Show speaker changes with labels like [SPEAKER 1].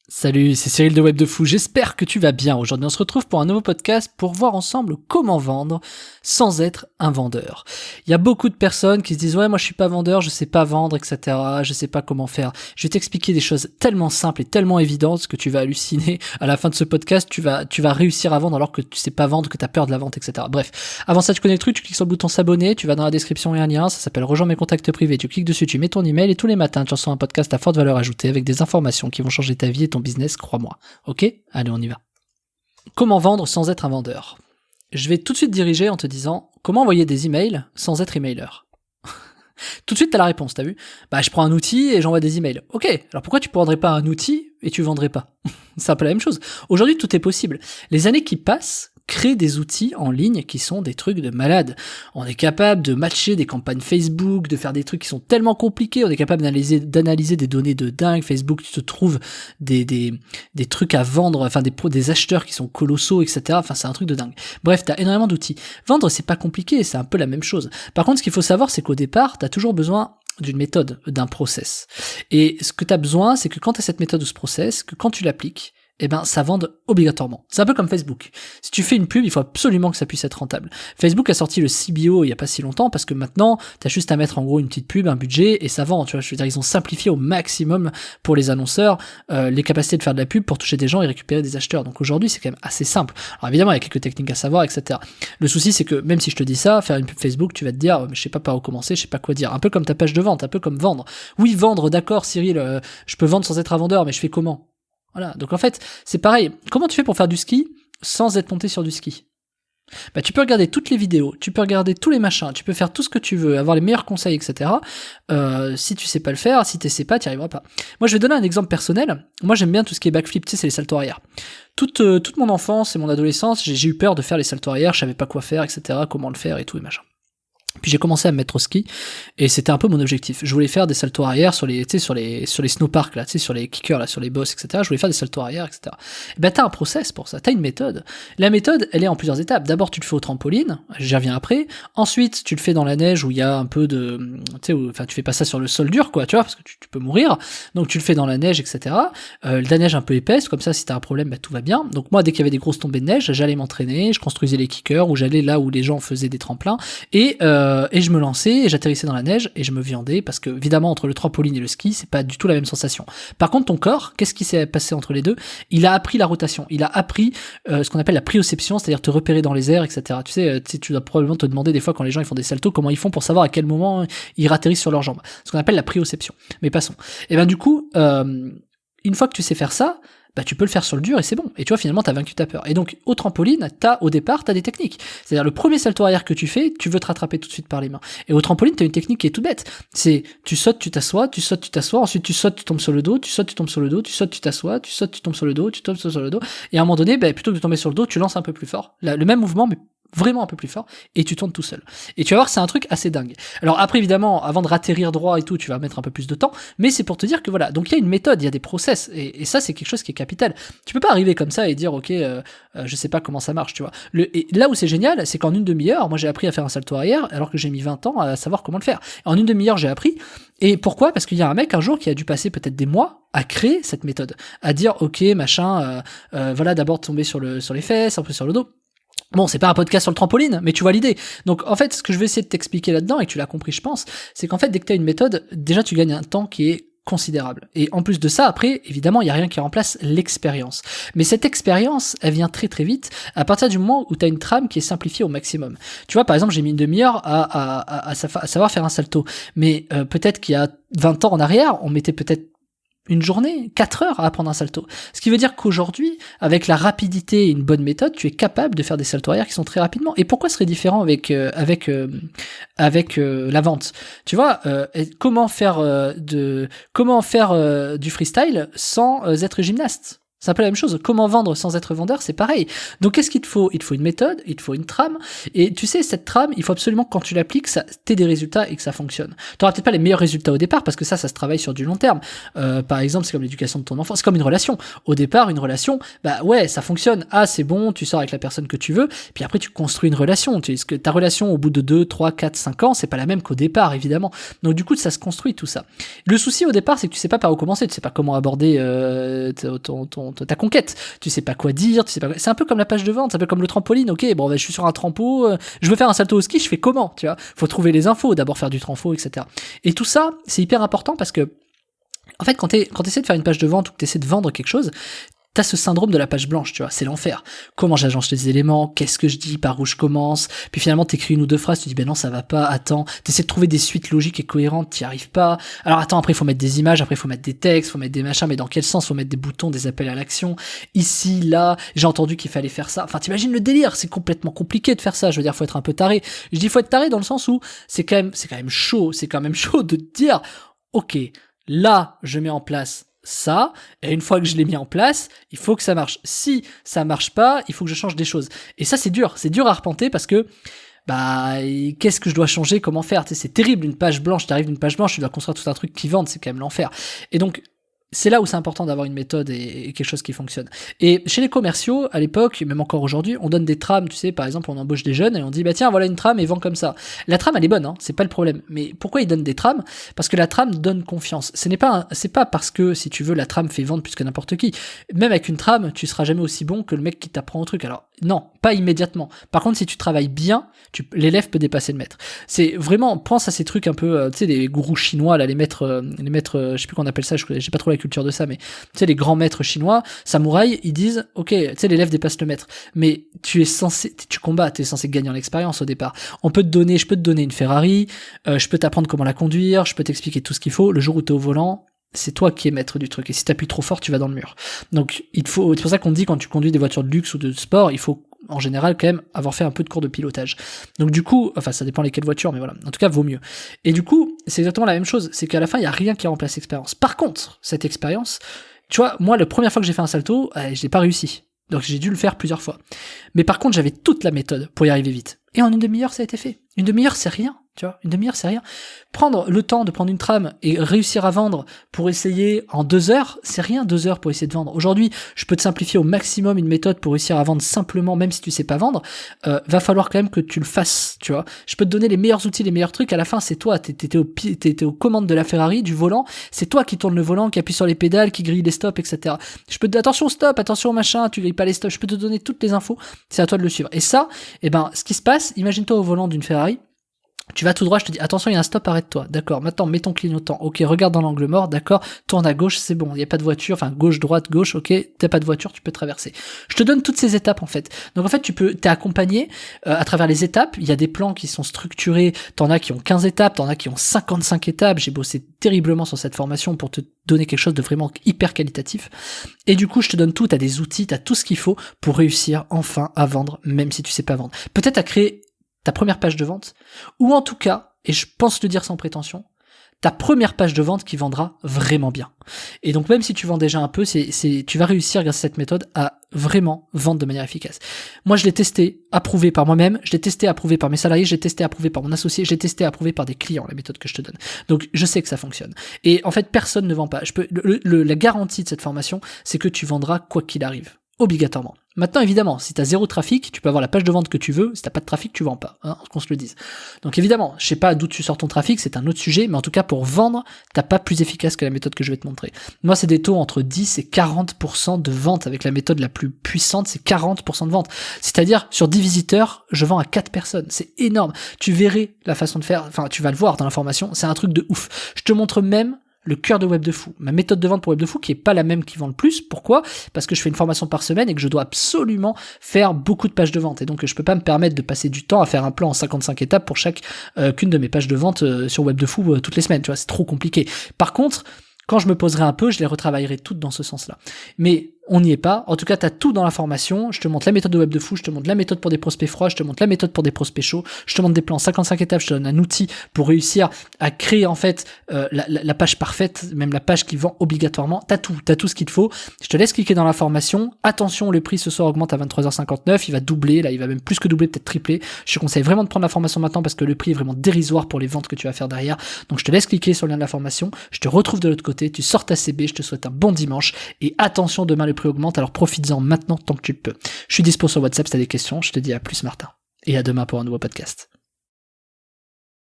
[SPEAKER 1] Salut, c'est Cyril de Web de Fou, j'espère que tu vas bien. Aujourd'hui on se retrouve pour un nouveau podcast pour voir ensemble comment vendre sans être un vendeur. Il y a beaucoup de personnes qui se disent ouais moi je suis pas vendeur, je sais pas vendre, etc. Je sais pas comment faire. Je vais t'expliquer des choses tellement simples et tellement évidentes que tu vas halluciner. À la fin de ce podcast tu vas réussir à vendre alors que tu sais pas vendre, que tu as peur de la vente, etc. Bref, avant ça tu connais le truc, tu cliques sur le bouton s'abonner, tu vas dans la description et un lien, ça s'appelle rejoins mes contacts privés, tu cliques dessus, tu mets ton email et tous les matins tu reçois un podcast à forte valeur ajoutée avec des informations qui vont changer ta vie et ton business, crois-moi. Ok ? Allez, on y va. Comment vendre sans être un vendeur ? Je vais tout de suite diriger en te disant comment envoyer des emails sans être emailer. Tout de suite, t'as la réponse, t'as vu ? Bah, je prends un outil et j'envoie des emails. Ok, alors pourquoi tu prendrais pas un outil et tu vendrais pas ? C'est un peu la même chose. Aujourd'hui, tout est possible. Les années qui passent créent des outils en ligne qui sont des trucs de malade. On est capable de matcher des campagnes Facebook, de faire des trucs qui sont tellement compliqués, on est capable d'analyser des données de dingue. Facebook, tu te trouves des trucs à vendre, enfin des acheteurs qui sont colossaux, etc. Enfin, c'est un truc de dingue. Bref, t'as énormément d'outils. Vendre, c'est pas compliqué, c'est un peu la même chose. Par contre, ce qu'il faut savoir, c'est qu'au départ, t'as toujours besoin d'une méthode, d'un process. Et ce que t'as besoin, c'est que quand t'as cette méthode ou ce process, que quand tu l'appliques, eh ben, ça vende obligatoirement. C'est un peu comme Facebook. Si tu fais une pub, il faut absolument que ça puisse être rentable. Facebook a sorti le CBO il y a pas si longtemps parce que maintenant, t'as juste à mettre en gros une petite pub, un budget et ça vend, tu vois. Je veux dire, ils ont simplifié au maximum pour les annonceurs, les capacités de faire de la pub pour toucher des gens et récupérer des acheteurs. Donc aujourd'hui, c'est quand même assez simple. Alors évidemment, il y a quelques techniques à savoir, etc. Le souci, c'est que même si je te dis ça, faire une pub Facebook, tu vas te dire, mais je sais pas par où commencer, je sais pas quoi dire. Un peu comme ta page de vente, un peu comme vendre. Oui, vendre, d'accord, Cyril, je peux vendre sans être un vendeur, mais je fais comment ? Voilà, donc en fait, c'est pareil. Comment tu fais pour faire du ski sans être monté sur du ski ? Bah, tu peux regarder toutes les vidéos, tu peux regarder tous les machins, tu peux faire tout ce que tu veux, avoir les meilleurs conseils, etc. Si tu sais pas le faire, si tu sais pas, tu n'y arriveras pas. Moi, je vais donner un exemple personnel. Moi, j'aime bien tout ce qui est backflip, tu sais, c'est les saltos arrière. Toute mon enfance et mon adolescence, j'ai eu peur de faire les saltos arrière, je savais pas quoi faire, etc., comment le faire et tout et machin. Puis j'ai commencé à me mettre au ski et c'était un peu mon objectif. Je voulais faire des saltos arrière sur les snowparks là, tu sais, sur les kickers là, sur les bosses, etc. Je voulais faire des saltos arrière, etc. Et ben t'as un process pour ça, t'as une méthode. La méthode, elle est en plusieurs étapes. D'abord tu le fais au trampoline, j'y reviens après. Ensuite tu le fais dans la neige où il y a un peu de, tu sais, enfin tu fais pas ça sur le sol dur quoi, tu vois, parce que tu peux mourir. Donc tu le fais dans la neige, etc. De la neige un peu épaisse, comme ça si t'as un problème, bah, tout va bien. Donc moi dès qu'il y avait des grosses tombées de neige, j'allais m'entraîner, je construisais les kickers ou j'allais là où les gens faisaient des tremplins et je me lançais et j'atterrissais dans la neige et je me viandais parce que évidemment entre le trampoline et le ski c'est pas du tout la même sensation. Par contre ton corps, qu'est-ce qui s'est passé entre les deux ? Il a appris la rotation, il a appris ce qu'on appelle la prioception, c'est-à-dire te repérer dans les airs, etc. Tu sais, tu dois probablement te demander des fois quand les gens ils font des saltos comment ils font pour savoir à quel moment ils atterrissent sur leurs jambes. Ce qu'on appelle la prioception. Mais passons. Et ben du coup, une fois que tu sais faire ça, bah tu peux le faire sur le dur et c'est bon. Et tu vois, finalement, t'as vaincu ta peur. Et donc, au trampoline, au départ, t'as des techniques. C'est-à-dire, le premier salto arrière que tu fais, tu veux te rattraper tout de suite par les mains. Et au trampoline, t'as une technique qui est toute bête. C'est, tu sautes, tu t'assois, ensuite tu sautes, tu tombes sur le dos, tu sautes, tu tombes sur le dos, tu sautes, tu t'assois, tu sautes, tu tombes sur le dos, tu tombes sur le dos. Et à un moment donné, bah, plutôt que de tomber sur le dos, tu lances un peu plus fort. Le même mouvement, mais vraiment un peu plus fort, et tu tournes tout seul. Et tu vas voir, c'est un truc assez dingue. Alors après, évidemment, avant de ratterrir droit et tout, tu vas mettre un peu plus de temps, mais c'est pour te dire que voilà, donc il y a une méthode, il y a des process, et ça, c'est quelque chose qui est capital. Tu peux pas arriver comme ça et dire, ok, je sais pas comment ça marche, tu vois. Et là où c'est génial, c'est qu'en une demi-heure, moi j'ai appris à faire un salto arrière, alors que j'ai mis 20 ans à savoir comment le faire. En une demi-heure, j'ai appris, et pourquoi ? Parce qu'il y a un mec un jour qui a dû passer peut-être des mois à créer cette méthode, à dire, ok, machin, voilà, d'abord tomber sur les fesses, un peu sur le dos. Bon, c'est pas un podcast sur le trampoline, mais tu vois l'idée. Donc, en fait, ce que je vais essayer de t'expliquer là-dedans, et que tu l'as compris, je pense, c'est qu'en fait, dès que t'as une méthode, déjà, tu gagnes un temps qui est considérable. Et en plus de ça, après, évidemment, il y a rien qui remplace l'expérience. Mais cette expérience, elle vient très très vite à partir du moment où tu as une trame qui est simplifiée au maximum. Tu vois, par exemple, j'ai mis une demi-heure à savoir faire un salto. Mais peut-être qu'il y a 20 ans en arrière, on mettait peut-être une journée, 4 heures à apprendre un salto. Ce qui veut dire qu'aujourd'hui, avec la rapidité et une bonne méthode, tu es capable de faire des saltos arrière qui sont très rapidement. Et pourquoi ce serait différent avec la vente ? Tu vois, comment faire du freestyle sans être gymnaste ? C'est un peu la même chose. Comment vendre sans être vendeur, c'est pareil. Donc, qu'est-ce qu'il te faut? Il te faut une méthode, il te faut une trame. Et tu sais, cette trame, il faut absolument que quand tu l'appliques, ça t'aies des résultats et que ça fonctionne. Tu n'auras peut-être pas les meilleurs résultats au départ parce que ça se travaille sur du long terme. Par exemple, c'est comme l'éducation de ton enfant. C'est comme une relation. Au départ, une relation, bah ouais, ça fonctionne. Ah, c'est bon, tu sors avec la personne que tu veux. Puis après, tu construis une relation. Tu sais que ta relation au bout de 2, 3, 4, 5 ans, c'est pas la même qu'au départ, évidemment. Donc, du coup, ça se construit tout ça. Le souci au départ, c'est que tu sais pas par où commencer. Tu sais pas comment aborder ta conquête. Tu sais pas quoi dire, tu sais pas quoi... C'est un peu comme la page de vente, c'est un peu comme le trampoline. Ok, bon, bah, je suis sur un trampo, je veux faire un salto au ski, je fais comment, tu vois? Faut trouver les infos, d'abord faire du trampo, etc. Et tout ça, c'est hyper important parce que, en fait, quand t'essaies de faire une page de vente ou que t'essaies de vendre quelque chose, t'as ce syndrome de la page blanche, tu vois, c'est l'enfer. Comment j'agence les éléments, qu'est-ce que je dis, par où je commence, puis finalement t'écris une ou deux phrases, tu dis ben non ça va pas, attends, t'essaies de trouver des suites logiques et cohérentes, t'y arrives pas, alors attends, après il faut mettre des images, après il faut mettre des textes, faut mettre des machins, mais dans quel sens, faut mettre des boutons, des appels à l'action, ici, là, j'ai entendu qu'il fallait faire ça, enfin t'imagines le délire, c'est complètement compliqué de faire ça, je veux dire faut être un peu taré, je dis faut être taré dans le sens où c'est quand même chaud de te dire, ok, là je mets en place ça, et une fois que je l'ai mis en place, il faut que ça marche. Si ça marche pas, il faut que je change des choses. Et ça, c'est dur à arpenter parce que, bah, qu'est-ce que je dois changer, comment faire? Tu sais, c'est terrible, une page blanche, t'arrives d'une page blanche, tu dois construire tout un truc qui vende, c'est quand même l'enfer. Et donc, c'est là où c'est important d'avoir une méthode et quelque chose qui fonctionne. Et chez les commerciaux, à l'époque, même encore aujourd'hui, on donne des trames, tu sais, par exemple, on embauche des jeunes et on dit, bah tiens, voilà une trame et vends comme ça. La trame, elle est bonne, hein, c'est pas le problème. Mais pourquoi ils donnent des trames? Parce que la trame donne confiance. C'est pas parce que, si tu veux, la trame fait vendre plus que n'importe qui. Même avec une trame, tu seras jamais aussi bon que le mec qui t'apprend au truc. Alors, non, pas immédiatement. Par contre, si tu travailles bien, l'élève peut dépasser le maître. C'est vraiment, pense à ces trucs un peu, tu sais, les gourous chinois, là, les maîtres, je sais plus qu'on appelle ça, j'ai pas trop la culture de ça, mais tu sais, les grands maîtres chinois, samouraïs, ils disent, ok, tu sais, l'élève dépasse le maître, mais tu combats, tu es censé gagner en expérience au départ. Je peux te donner une Ferrari, je peux t'apprendre comment la conduire, je peux t'expliquer tout ce qu'il faut. Le jour où t'es au volant, c'est toi qui es maître du truc. Et si t'appuies trop fort, tu vas dans le mur. Donc, c'est pour ça qu'on dit quand tu conduis des voitures de luxe ou de sport, il faut en général quand même avoir fait un peu de cours de pilotage. Donc du coup, enfin ça dépend lesquelles voitures, mais voilà, en tout cas vaut mieux. Et du coup, c'est exactement la même chose, c'est qu'à la fin, il y a rien qui remplace l'expérience. Par contre, cette expérience, tu vois, moi la première fois que j'ai fait un salto, je l'ai pas réussi. Donc j'ai dû le faire plusieurs fois. Mais par contre, j'avais toute la méthode pour y arriver vite. Et en une demi-heure, ça a été fait. Une demi-heure, c'est rien. Tu vois, une demi-heure, c'est rien. Prendre le temps de prendre une trame et réussir à vendre pour essayer en 2 heures, c'est rien 2 heures pour essayer de vendre. Aujourd'hui, je peux te simplifier au maximum une méthode pour réussir à vendre simplement, même si tu sais pas vendre. Va falloir quand même que tu le fasses, tu vois. Je peux te donner les meilleurs outils, les meilleurs trucs. À la fin, c'est toi. T'étais aux commandes de la Ferrari, du volant. C'est toi qui tourne le volant, qui appuie sur les pédales, qui grille les stops, etc. Je peux te dire attention stop, attention machin, tu grilles pas les stops. Je peux te donner toutes les infos. C'est à toi de le suivre. Et ça, ce qui se passe, imagine-toi au volant d'une Ferrari. Tu vas tout droit, je te dis, attention, il y a un stop, arrête-toi. D'accord, maintenant, mets ton clignotant. Ok, regarde dans l'angle mort, d'accord, tourne à gauche, c'est bon, il n'y a pas de voiture, enfin, gauche, droite, gauche, ok, t'as pas de voiture, tu peux traverser. Je te donne toutes ces étapes, en fait. Donc, en fait, t'es accompagné à travers les étapes. Il y a des plans qui sont structurés. T'en as qui ont 15 étapes, t'en as qui ont 55 étapes. J'ai bossé terriblement sur cette formation pour te donner quelque chose de vraiment hyper qualitatif. Et du coup, je te donne tout, t'as des outils, t'as tout ce qu'il faut pour réussir enfin à vendre, même si tu sais pas vendre. Peut-être à créer ta première page de vente, ou en tout cas, et je pense le dire sans prétention, ta première page de vente qui vendra vraiment bien. Et donc même si tu vends déjà un peu, tu vas réussir grâce à cette méthode à vraiment vendre de manière efficace. Moi je l'ai testé, approuvé par moi-même, je l'ai testé, approuvé par mes salariés, je l'ai testé, approuvé par mon associé, je l'ai testé, approuvé par des clients, la méthode que je te donne. Donc je sais que ça fonctionne. Et en fait personne ne vend pas. La garantie de cette formation, c'est que tu vendras quoi qu'il arrive. Obligatoirement. Maintenant, évidemment, si t'as 0 trafic, tu peux avoir la page de vente que tu veux. Si t'as pas de trafic, tu vends pas, hein, qu'on se le dise. Donc évidemment, je sais pas d'où tu sors ton trafic, c'est un autre sujet, mais en tout cas, pour vendre, t'as pas plus efficace que la méthode que je vais te montrer. Moi, c'est des taux entre 10 et 40% de vente. Avec la méthode la plus puissante, c'est 40% de vente. C'est-à-dire, sur 10 visiteurs, je vends à 4 personnes. C'est énorme. Tu verrais la façon de faire, enfin, tu vas le voir dans la formation, c'est un truc de ouf. Je te montre même le cœur de Web de Fou, ma méthode de vente pour Web de Fou qui est pas la même qui vend le plus. Pourquoi? Parce que je fais une formation par semaine et que je dois absolument faire beaucoup de pages de vente et donc je peux pas me permettre de passer du temps à faire un plan en 55 étapes pour qu'une de mes pages de vente sur Web de Fou toutes les semaines, tu vois, c'est trop compliqué. Par contre, quand je me poserai un peu, je les retravaillerai toutes dans ce sens-là. Mais on n'y est pas. En tout cas, t'as tout dans la formation. Je te montre la méthode de web de fou, je te montre la méthode pour des prospects froids, je te montre la méthode pour des prospects chauds, je te montre des plans 55 étapes, je te donne un outil pour réussir à créer en fait la page parfaite, même la page qui vend obligatoirement. T'as tout ce qu'il te faut. Je te laisse cliquer dans la formation. Attention, le prix ce soir augmente à 23h59, il va doubler, là il va même plus que doubler, peut-être tripler. Je te conseille vraiment de prendre la formation maintenant parce que le prix est vraiment dérisoire pour les ventes que tu vas faire derrière. Donc je te laisse cliquer sur le lien de la formation, je te retrouve de l'autre côté, tu sors ta CB, je te souhaite un bon dimanche et attention, demain le prix augmente, alors profites-en maintenant tant que tu le peux. Je suis dispo sur WhatsApp si t'as des questions, je te dis à plus Martin. Et à demain pour un nouveau podcast.